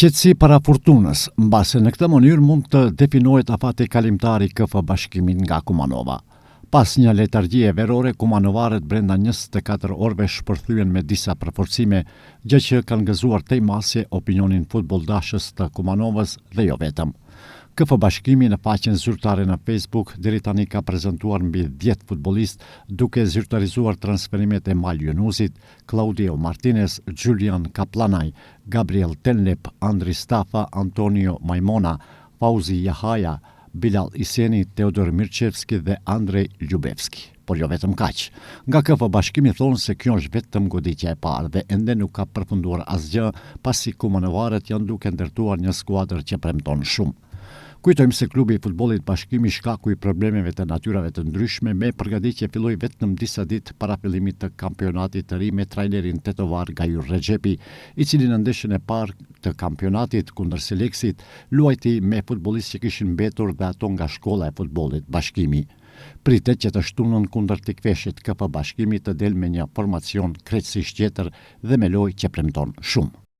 Qetësi para fortunës, mbase në këtë mënyrë mund të definohet afati kalimtari KF Bashkimin nga Kumanova. Pas një letargjie verore, kumanovarët brenda 24 orëve shpërthyen me disa përforcime, gjë që kanë gëzuar tejmasje opinionin futboldashës të Kumanovës dhe jo vetëm. KF Bashkimi në faqen zyrtare në Facebook deri tani ka prezantuar mbi 10 futbollistë, duke zyrtarizuar transferimet e Mal Yunusit, Claudio Martinez, Julian Kaplanaj, Gabriel Tenlep, Andri Stafa, Antonio Maimona, Fauzi Jahaja, Bilal Iseni, Teodor Mirçevski dhe Andrej Ljubevski. Por jo vetëm kaq. Nga KF Bashkimi thonë se kjo është vetëm goditja e parë dhe ende nuk ka përfunduar asgjë, pasi kumanovarët janë duke ndërtuar një skuadër që premton shumë. Kujtojmë se klubi i futbollit Bashkimi shkaku i problemeve të natyrave të ndryshme me përgatitje filloi vetëm disa ditë para fillimit të kampionatit të ri me trajnerin tetovar Gajur Rexhepi, i cili në ndeshjen e parë të kampionatit kundër Seleksit luajti me futbollistë që kishin mbetur dhe ato nga shkolla e futbollit Bashkimi. Pritet që të shtunën kundër Tikveshit KF Bashkimi të del me një formacion krejtësisht tjetër dhe me lojë që premton shumë.